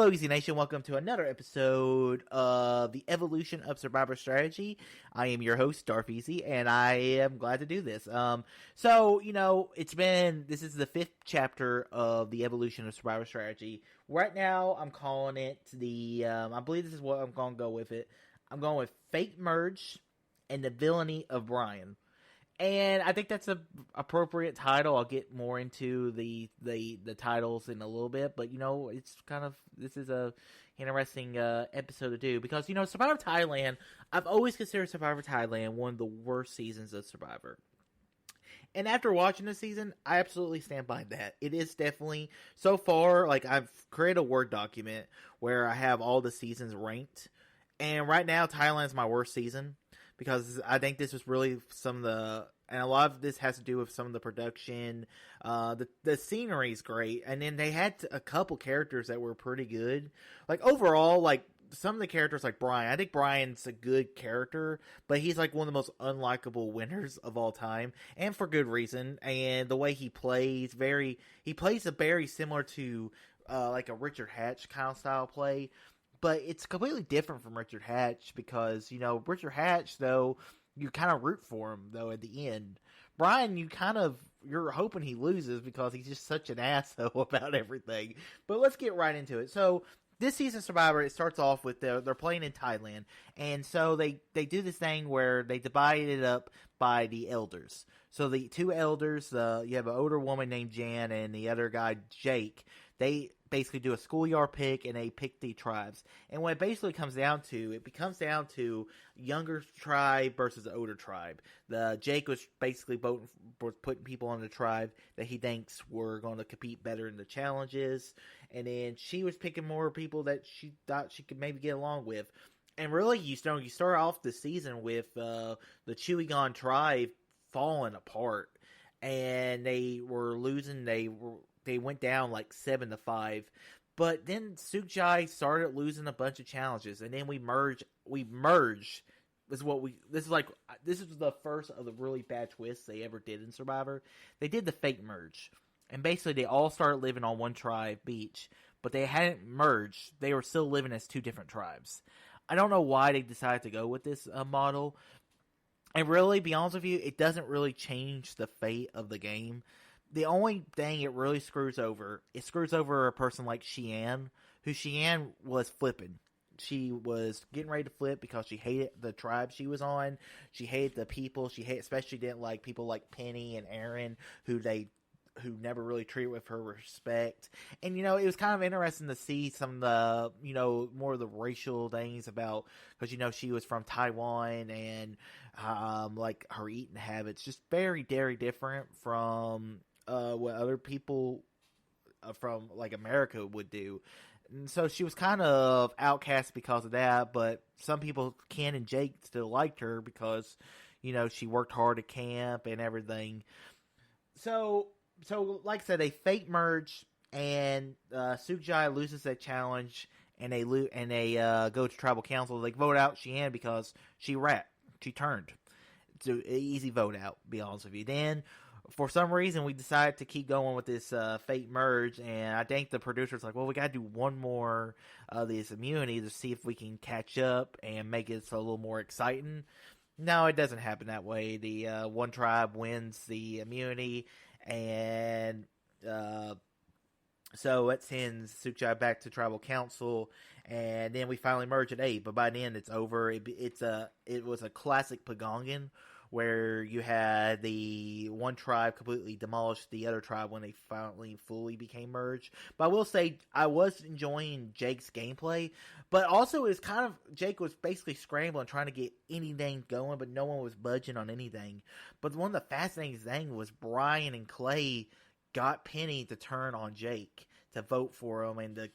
Hello, Easy Nation. Welcome to another episode of the Evolution of Survivor Strategy. I am your host, Darth Easy, and I am glad to do this. This is the 5th chapter of the Evolution of Survivor Strategy. Right now, I'm calling it I believe this is what I'm going to go with it. I'm going with Fake Merge and the Villainy of Brian. And I think that's an appropriate title. I'll get more into the titles in a little bit, but this is a interesting episode to do because Survivor Thailand. I've always considered Survivor Thailand one of the worst seasons of Survivor. And after watching this season, I absolutely stand by that. It is definitely so far. Like, I've created a Word document where I have all the seasons ranked, and right now Thailand's my worst season. Because I think this was really and a lot of this has to do with some of the production. The scenery is great, and then they had a couple characters that were pretty good. Like, overall, like, some of the characters, like Brian, I think Brian's a good character, but he's like one of the most unlikable winners of all time, and for good reason. And the way he plays, he plays a very similar to like a Richard Hatch kind of style play. But it's completely different from Richard Hatch because, Richard Hatch, though, you kind of root for him, though, at the end. Brian, you're hoping he loses because he's just such an asshole about everything. But let's get right into it. So, this season Survivor, it starts off with they're playing in Thailand. And so they do this thing where they divide it up by the elders. So the two elders, you have an older woman named Jan and the other guy, Jake. They basically do a schoolyard pick and they pick the tribes. And what it basically comes down to, younger tribe versus the older tribe. Jake was basically putting people on the tribe that he thinks were going to compete better in the challenges. And then she was picking more people that she thought she could maybe get along with. And really, you start off the season with the Chewy tribe falling apart. And they were losing. They went down like 7-5, but then Sukjai started losing a bunch of challenges, and then we merged. This is the first of the really bad twists they ever did in Survivor. They did the fake merge, and basically they all started living on one tribe beach, but they hadn't merged. They were still living as two different tribes. I don't know why they decided to go with this model. And really, be honest with you, it doesn't really change the fate of the game. The only thing it really screws over a person like Xian, who Xian was flipping. She was getting ready to flip because she hated the tribe she was on. She hated the people. Especially didn't like people like Penny and Aaron, who never really treated with her respect. And, it was kind of interesting to see some of the, more of the racial things about, because, she was from Taiwan and, like her eating habits, just very, very different from, what other people from like America would do. And so she was kind of outcast because of that, but some people, Ken and Jake, still liked her because, she worked hard at camp and everything. So like I said, they fake merge, and Sukjai loses that challenge, and they go to tribal council. They vote out Xian because she turned. It's an easy vote out, to be honest with you. Then, for some reason, we decided to keep going with this fake merge, and I think the producer's like, well, we got to do one more of this immunity to see if we can catch up and make it a little more exciting. No, it doesn't happen that way. The one tribe wins the immunity, and so it sends Sukjai back to tribal council, and then we finally merge at 8, but by the end it's over. It was a classic Pagongan, where you had the one tribe completely demolish the other tribe when they finally fully became merged. But I will say, I was enjoying Jake's gameplay, but also it's kind of, Jake was basically scrambling, trying to get anything going, but no one was budging on anything. But one of the fascinating things was Brian and Clay got Penny to turn on Jake, to vote for him and to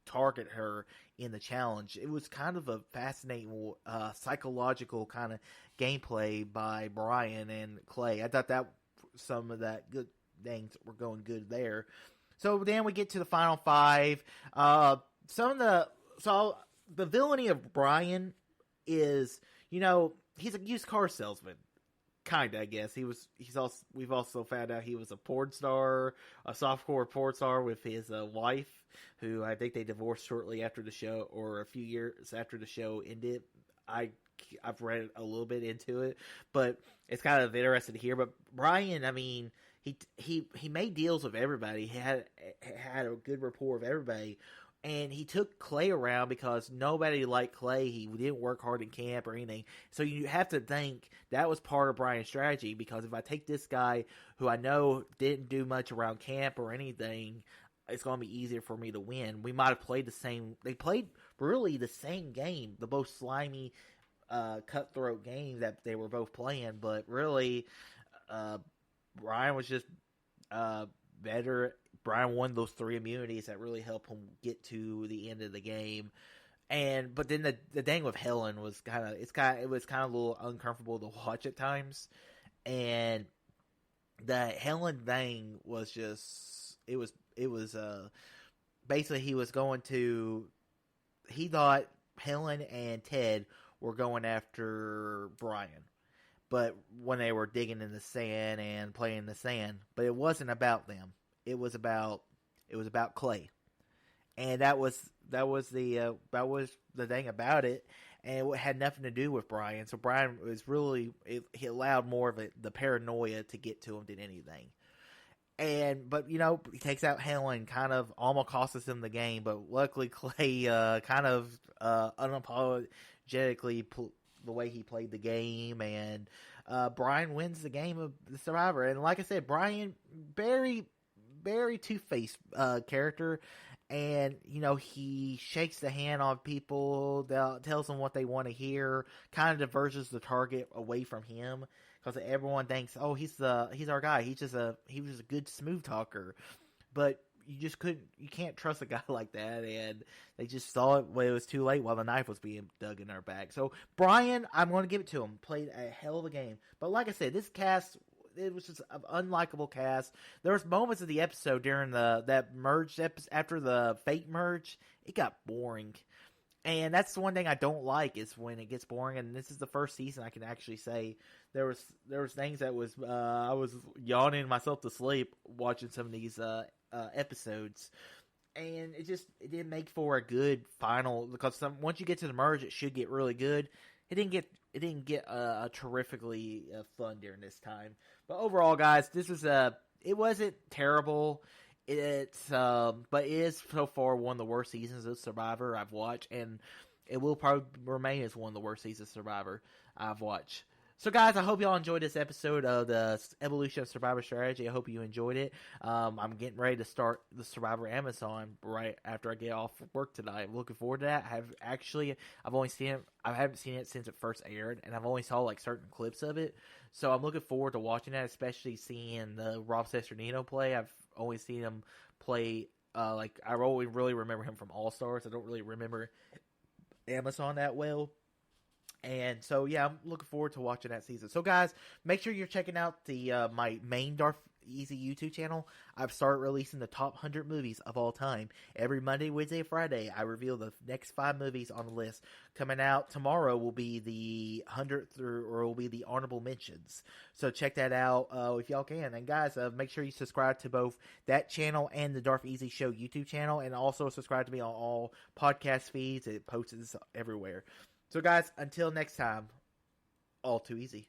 target her in the challenge. It was kind of a fascinating psychological kind of gameplay by Brian and Clay. I thought that some of that good things were going good there. So then we get to the final 5. The villainy of Brian is, he's a used car salesman. kinda, I guess. We've also found out he was a porn star, a softcore porn star with his wife, who I think they divorced shortly after the show, or a few years after the show ended. I've read a little bit into it, but it's kind of interesting to hear. But Brian, I mean, he made deals with everybody. He had a good rapport with everybody. And he took Clay around because nobody liked Clay. He didn't work hard in camp or anything. So you have to think that was part of Brian's strategy, because if I take this guy who I know didn't do much around camp or anything, it's going to be easier for me to win. We might have played the same. They played really the same game, the most slimy, cutthroat game that they were both playing. But really, Brian was just better. Brian won those 3 immunities that really helped him get to the end of the game. But then the thing with Helen was it was kind of a little uncomfortable to watch at times. And the Helen thing was just it was basically he thought Helen and Ted were going after Brian. But when they were digging in the sand and playing in the sand, but it wasn't about them. It was about Clay, and that was the thing about it, and it had nothing to do with Brian. So Brian was really he allowed more of the paranoia to get to him than anything. But he takes out Helen, kind of almost costs him the game. But luckily Clay kind of unapologetically the way he played the game, and Brian wins the game of the Survivor. And like I said, Brian very two-faced character, and he shakes the hand on people, tells them what they want to hear, kind of diverges the target away from him, because everyone thinks, oh, he's our guy, he was a good smooth talker. But you can't trust a guy like that, and they just saw it when it was too late while the knife was being dug in their back. So Brian, I'm going to give it to him, played a hell of a game. But like I said, this cast, it was just an unlikable cast. There was moments of the episode during that merged episode, after the fake merge, it got boring. And that's the one thing I don't like, is when it gets boring. And this is the first season I can actually say there was things that I was yawning myself to sleep watching some of these episodes. And it didn't make for a good final, because once you get to the merge, it should get really good. It didn't get terrifically fun during this time. But overall, guys, it wasn't terrible. But it is so far one of the worst seasons of Survivor I've watched, and it will probably remain as one of the worst seasons of Survivor I've watched. So, guys, I hope y'all enjoyed this episode of the Evolution of Survivor Strategy. I hope you enjoyed it. I'm getting ready to start the Survivor Amazon right after I get off work tonight. I'm looking forward to that. I've only seen it. I haven't seen it since it first aired, and I've only saw certain clips of it. So I'm looking forward to watching that, especially seeing the Rob Cesternino play. I've only seen him play. I always really remember him from All Stars. I don't really remember Amazon that well. And so, yeah, I'm looking forward to watching that season. So, guys, make sure you're checking out my main Darth Easy YouTube channel. I've started releasing the top 100 movies of all time. Every Monday, Wednesday, and Friday, I reveal the next 5 movies on the list. Coming out tomorrow will be the 100th, or will be the honorable mentions. So check that out if y'all can. And, guys, make sure you subscribe to both that channel and the Darth Easy Show YouTube channel. And also subscribe to me on all podcast feeds. It posts everywhere. So, guys, until next time, all too easy.